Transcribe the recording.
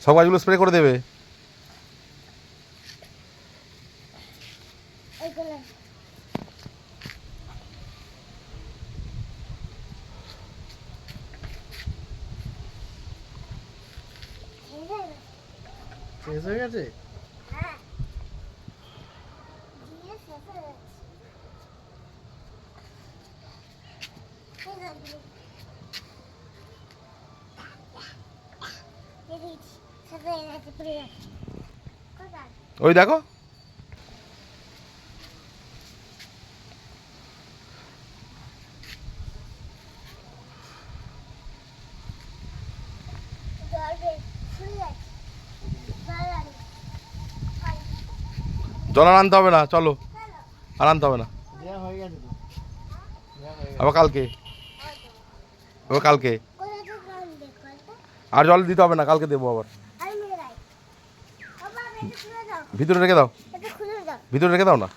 সব গাছগুলো স্প্রে করে দেবে। শেষ হয়ে গেছে? ওই দেখো জল আর আনতে হবে না, চলো আর আনতে হবে না। দেয়া হয়ে গেছে তো, দেয়া হয়ে গেছে। আবার কালকে, আবার কালকে আর জল দিতে হবে না, কালকে দেবো আবার। ভিতরে রেখে দাও, ভিতরে রেখে দাও না।